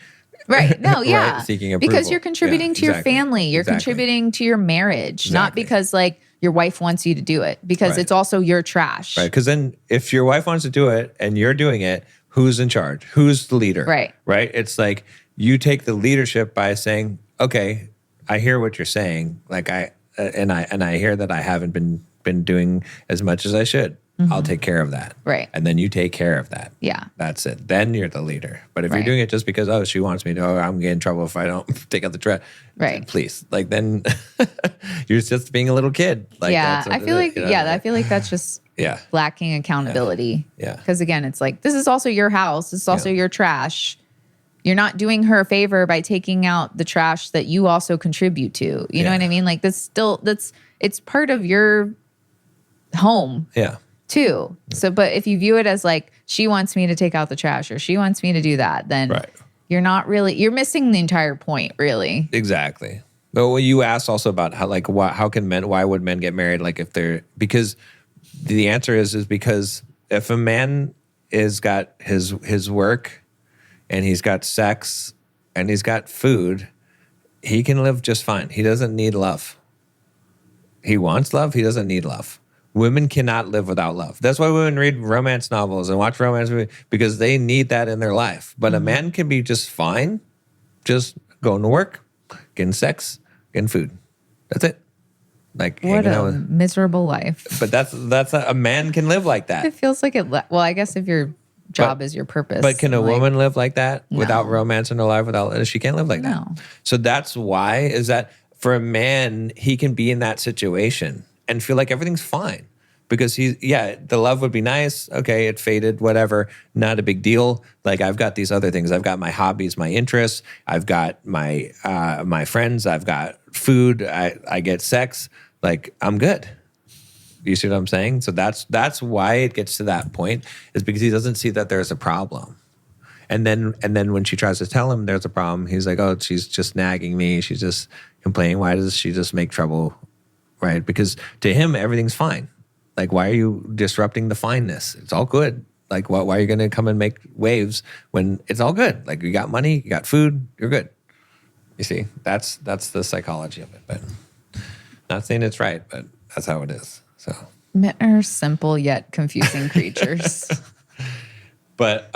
Right. No, yeah. Right? Seeking approval. Because you're contributing to your exactly. family. You're contributing to your marriage, not Exactly. because like your wife wants you to do it, because Right. it's also your trash. Right. Because then if your wife wants to do it and you're doing it, who's in charge? Who's the leader? Right. Right. It's like you take the leadership by saying, okay, I hear what you're saying. Like I hear that I haven't been doing as much as I should. I'll take care of that. Right. And then you take care of that. Yeah. That's it. Then you're the leader. But if Right. you're doing it just because, oh, she wants me to, I'm getting in trouble if I don't take out the trash. Right. Please. Like then you're just being a little kid. Like Yeah. that's what I feel it like, is, you know? I feel like that's just Yeah. lacking accountability. Yeah. Because again, it's like, this is also your house. This is also your trash. You're not doing her a favor by taking out the trash that you also contribute to. You know what I mean? Like it's part of your home Yeah. too. So, but if you view it as like, she wants me to take out the trash or she wants me to do that, then Right. you're missing the entire point, really. Exactly. But when you asked also about how, like, why would men get married? Like if they're, because the answer is because if a man is got his work and he's got sex and he's got food, he can live just fine. He doesn't need love. He wants love. He doesn't need love. Women cannot live without love. That's why women read romance novels and watch romance movies, because they need that in their life. But a man can be just fine, just going to work, getting sex, getting food. That's it. Like What hanging out a with. miserable life. But that's a man can live like that. It feels like well, I guess if your job is your purpose. But can a like, woman live like that without No. romance in her life? She can't live like No. that. So that's why is that for a man, he can be in that situation and feel like everything's fine because the love would be nice. Okay, it faded, whatever. Not a big deal. Like I've got these other things. I've got my hobbies, my interests. I've got my friends. I've got food. I get sex. Like I'm good. You see what I'm saying? So that's why it gets to that point, is because he doesn't see that there's a problem. And then when she tries to tell him there's a problem, he's like, oh, she's just nagging me. She's just complaining. Why does she just make trouble? Right? Because to him, everything's fine. Like, why are you disrupting the fineness? It's all good. Like, why are you going to come and make waves when it's all good? Like, you got money, you got food, you're good. You see, that's the psychology of it. But not saying it's right, but that's how it is. So Men are simple yet confusing creatures. But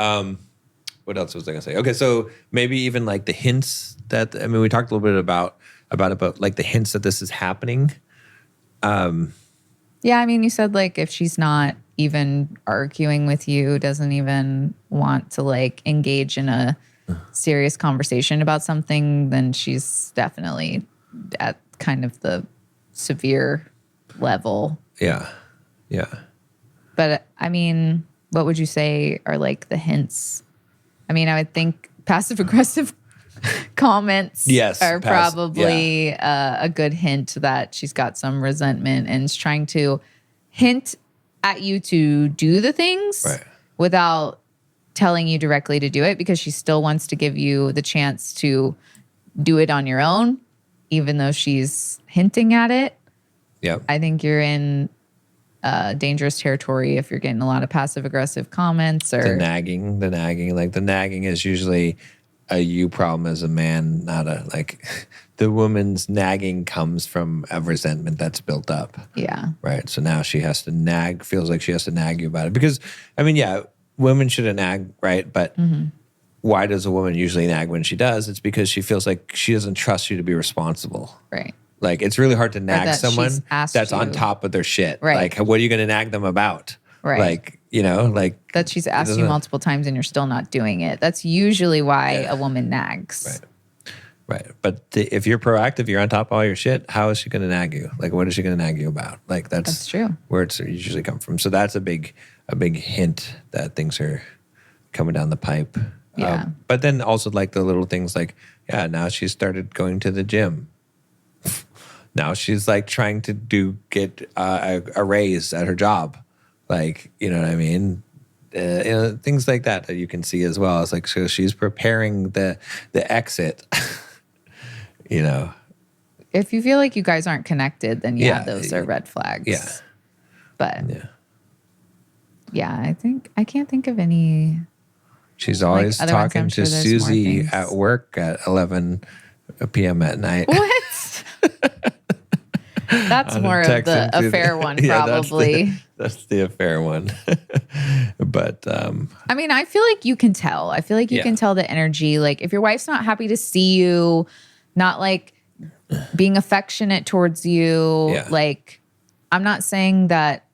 what else was I gonna say? Okay, so maybe even like the hints that we talked a little bit about like the hints that this is happening. Yeah, I mean, you said like if she's not even arguing with you, doesn't even want to like engage in a serious conversation about something, then she's definitely at kind of the severe level. Yeah. But I mean, what would you say are like the hints? I mean, I would think passive aggressive comments are probably a good hint that she's got some resentment and is trying to hint at you to do the things without telling you directly to do it, because she still wants to give you the chance to do it on your own, even though she's hinting at it. Yep. I think you're in dangerous territory if you're getting a lot of passive aggressive comments or The nagging. Like the nagging is usually a you problem as a man, not a like the woman's nagging comes from a resentment that's built up. yeah. Right. So now she has to nag, feels like she has to nag you about it. Because I mean, yeah, women shouldn't nag, right? But why does a woman usually nag when she does? It's because she feels like she doesn't trust you to be responsible. Right. Like it's really hard to nag that someone she's asked that's on you. top of their shit. Right. Like what are you going to nag them about? Right. Like, you know, like That she's asked you multiple times and you're still not doing it. That's usually why a woman nags. Right. But if you're proactive, you're on top of all your shit, how is she going to nag you? Like, what is she going to nag you about? Like, that's true. Where it's usually come from. So that's a big hint that things are coming down the pipe. Yeah. But then also like the little things like, yeah, now she started going to the gym. Now she's like trying to get a raise at her job. Like, you know what I mean? Things like that you can see as well. It's like, so she's preparing the exit, you know. If you feel like you guys aren't connected, then those are red flags. Yeah. But Yeah, I can't think of any. She's always other ones, talking I'm to sure there's more Susie things. at work at 11 p.m. at night. What? That's On a more of text the into affair one, Yeah, probably. that's the affair one. But I mean, I feel like you can tell. I feel like you Yeah. can tell the energy. Like if your wife's not happy to see you, not like being affectionate towards you, Yeah. like I'm not saying that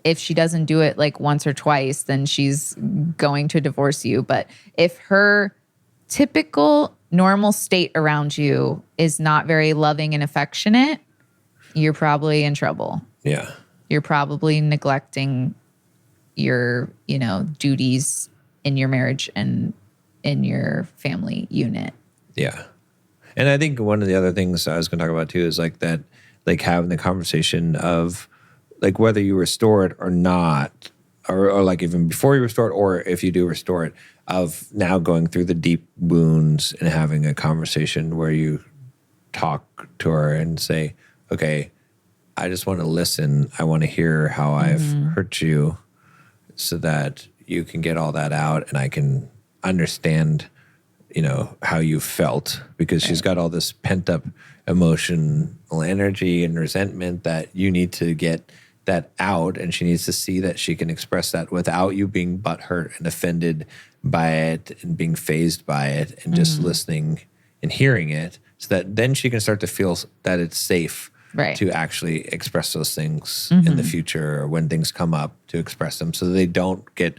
if she doesn't do it like once or twice, then she's going to divorce you. But if her typical normal state around you is not very loving and affectionate, you're probably in trouble. yeah. You're probably neglecting your, duties in your marriage and in your family unit. Yeah. And I think one of the other things I was going to talk about too is like that, like having the conversation of like whether you restore it or not, or like even before you restore it, or if you do restore it, of now going through the deep wounds and having a conversation where you talk to her and say, okay, I just want to listen. I want to hear how I've hurt you so that you can get all that out and I can understand, how you felt, because she's got all this pent up emotional energy and resentment that you need to get that out, and she needs to see that she can express that without you being butthurt and offended by it and being fazed by it, and just listening and hearing it, so that then she can start to feel that it's safe to actually express those things in the future, or when things come up, to express them so they don't get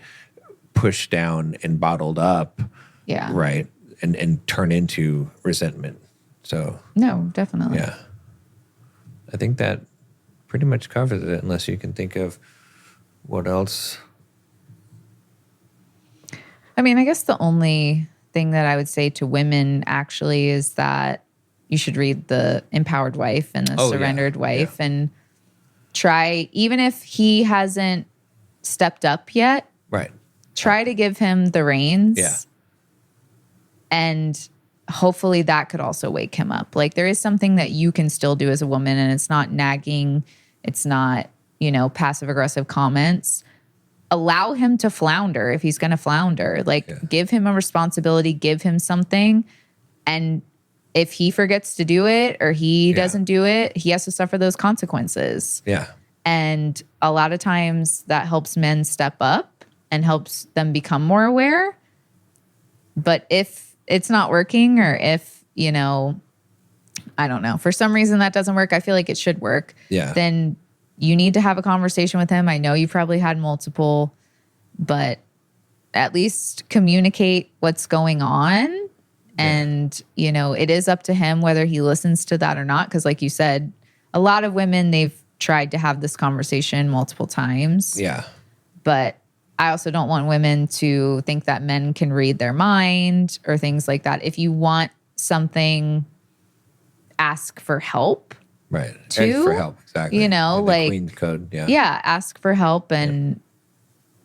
pushed down and bottled up. Yeah. Right. And turn into resentment. So No, definitely. yeah. I think that pretty much covers it, unless you can think of what else. I mean, I guess the only thing that I would say to women actually is that you should read The Empowered Wife and The Surrendered Wife and try, even if he hasn't stepped up yet, Right. try to give him the reins. Yeah. And hopefully that could also wake him up. Like there is something that you can still do as a woman, and it's not nagging. It's not, passive aggressive comments. Allow him to flounder if he's going to flounder. Like give him a responsibility, give him something. And if he forgets to do it or he doesn't do it, he has to suffer those consequences. Yeah. And a lot of times that helps men step up and helps them become more aware. But if it's not working, or if, I don't know, for some reason that doesn't work, I feel like it should work. Yeah. Then you need to have a conversation with him. I know you probably had multiple, but at least communicate what's going on. Yeah. And, it is up to him whether he listens to that or not. Because like you said, a lot of women, they've tried to have this conversation multiple times. Yeah. But I also don't want women to think that men can read their mind or things like that. If you want something, ask for help. Right. Too, and for help, exactly. Like Queen's Code. Yeah. Yeah, ask for help. And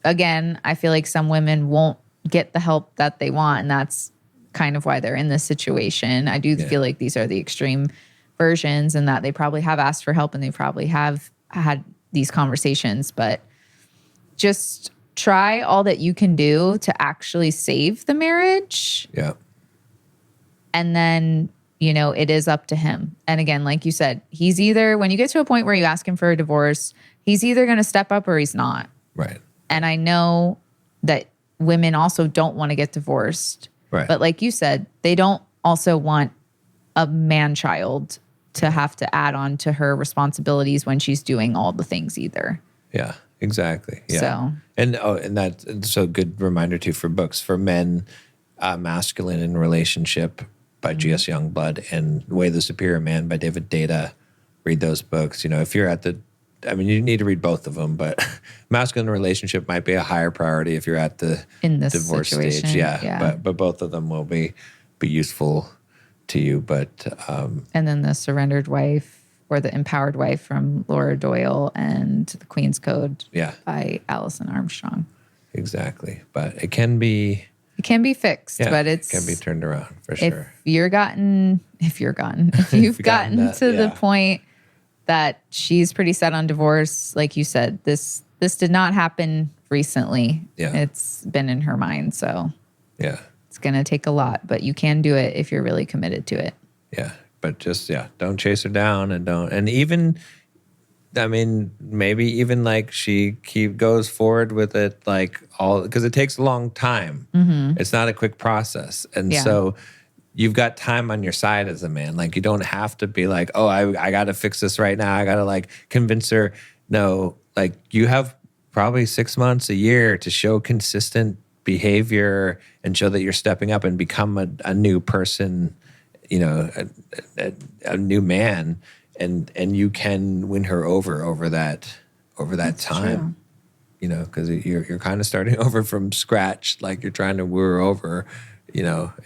again, I feel like some women won't get the help that they want, and that's kind of why they're in this situation. I do feel like these are the extreme versions, and that they probably have asked for help and they probably have had these conversations, but just try all that you can do to actually save the marriage. Yeah. And then, it is up to him. And again, like you said, he's either, when you get to a point where you ask him for a divorce, he's either going to step up or he's not. Right. And I know that women also don't want to get divorced. Right. But like you said, they don't also want a man-child to have to add on to her responsibilities when she's doing all the things either. Yeah. Exactly. Yeah. So. And that's a good reminder too for books for men, Masculine in Relationship by G.S. Youngblood and Way the Superior Man by David Data. Read those books. If you're at you need to read both of them, but Masculine in Relationship might be a higher priority if you're at the divorce situation, stage. Yeah. But both of them will be useful to you. But and then The Surrendered Wife, or The Empowered Wife from Laura Doyle, and The Queen's Code by Alison Armstrong. Exactly. But it can be fixed, but it can be turned around for sure. If you've gotten to the point that she's pretty set on divorce, like you said, this did not happen recently. Yeah. It's been in her mind. So Yeah. it's going to take a lot, but you can do it if you're really committed to it. Yeah. But just, don't chase her down and even, I mean, maybe even like she goes forward with it, like because it takes a long time. It's not a quick process. And so you've got time on your side as a man. Like you don't have to be like, oh, I got to fix this right now. I got to like convince her. No, like you have probably 6 months, a year to show consistent behavior and show that you're stepping up and become a new person, a new man. And you can win her over that That's time, true. because you're kind of starting over from scratch, like you're trying to woo her over,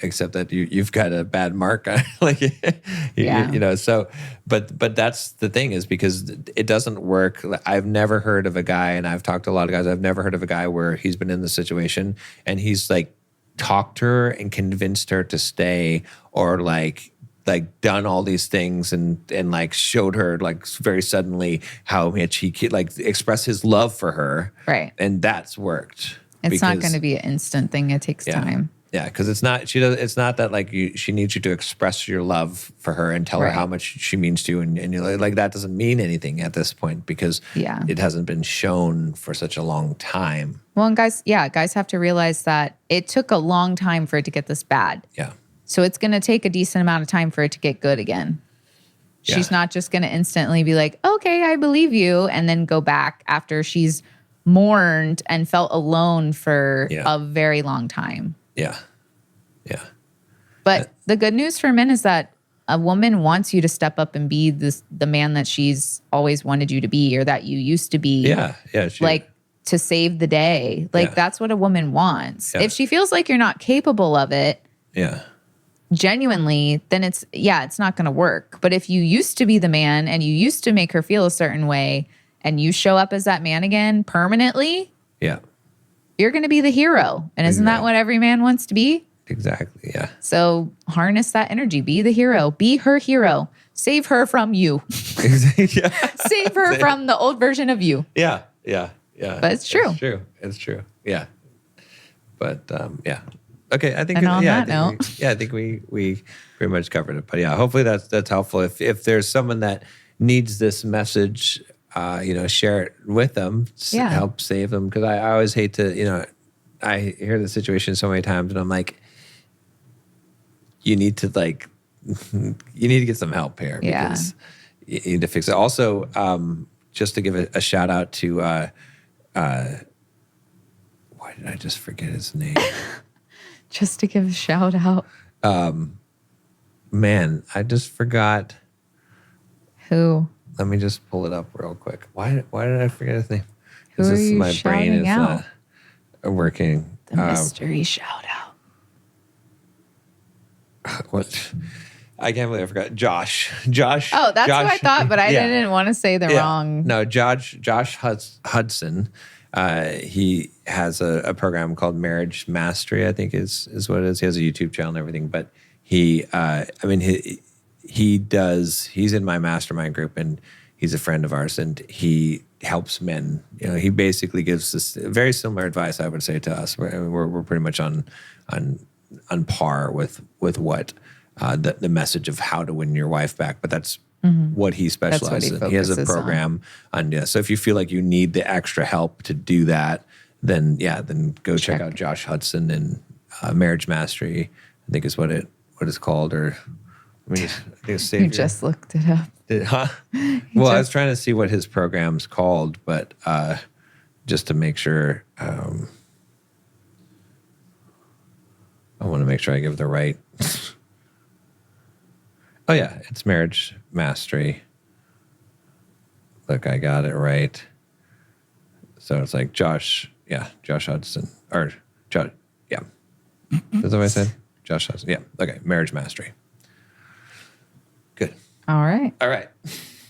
except that you've got a bad mark on it. So, but that's the thing is because it doesn't work. I've never heard of a guy, and I've talked to a lot of guys, I've never heard of a guy where he's been in the situation and he's like talked to her and convinced her to stay or like done all these things and like showed her like very suddenly how much he could like express his love for her. Right. And that's worked. It's not going to be an instant thing. It takes time. Yeah. Cause it's not that like she needs you to express your love for her and tell her how much she means to you. And you're like, that doesn't mean anything at this point because it hasn't been shown for such a long time. Well, and guys have to realize that it took a long time for it to get this bad. Yeah. So it's going to take a decent amount of time for it to get good again. She's not just going to instantly be like, okay, I believe you, and then go back after she's mourned and felt alone for a very long time. Yeah. Yeah. But the good news for men is that a woman wants you to step up and be the man that she's always wanted you to be or that you used to be. Yeah. Yeah. Like to save the day. Like that's what a woman wants. Yeah. If she feels like you're not capable of it. Yeah. Genuinely, then it's not going to work. But if you used to be the man and you used to make her feel a certain way and you show up as that man again permanently, you're going to be the hero. And isn't that what every man wants to be? Exactly. Yeah. So harness that energy. Be the hero. Be her hero. Save her from you. Save her from the old version of you. Yeah. Yeah. Yeah. But it's true. It's true. Yeah. But yeah. Okay, I think. And on that note, I think we pretty much covered it. But yeah, hopefully that's helpful. If there's someone that needs this message, share it with them. Help save them because I always hate to. I hear the situation so many times, and I'm like, you need to get some help here because you need to fix it. Also, just to give a shout out to, why did I just forget his name? Just to give a shout out. Man, I just forgot. Who? Let me just pull it up real quick. Why did I forget his name? Who are you my brain is out? Working. The mystery shout out. What? I can't believe I forgot. Josh. Oh, that's who I thought, but I didn't want to say the wrong. No, Josh Hudson. He has a program called Marriage Mastery, I think is what it is. He has a YouTube channel and everything, but he's in my mastermind group and he's a friend of ours and he helps men. He basically gives this very similar advice, I would say, to us. We're pretty much on par with what the message of how to win your wife back, but that's what he specializes in. He has a program on. So if you feel like you need the extra help to do that, then go check out Josh Hudson and Marriage Mastery. I think is what it's called. Or I think you just looked it up. Well, I was trying to see what his program's called, but just to make sure, I want to make sure I give the right. Oh, yeah, it's Marriage Mastery. Look, I got it right. So it's like Josh Hudson. Or, Josh, yeah. That's what I said? Josh Hudson. Yeah, okay, Marriage Mastery. Good. All right.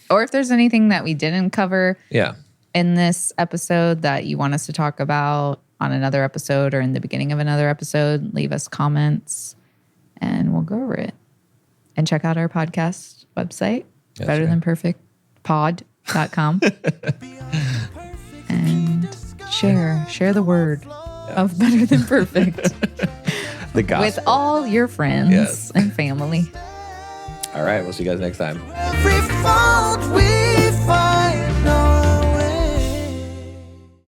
Or if there's anything that we didn't cover in this episode that you want us to talk about on another episode or in the beginning of another episode, leave us comments and we'll go over it. And check out our podcast website, betterthanperfectpod.com. And Share the word of better than perfect The gospel. with all your friends and family. All right. We'll see you guys next time. Every fault we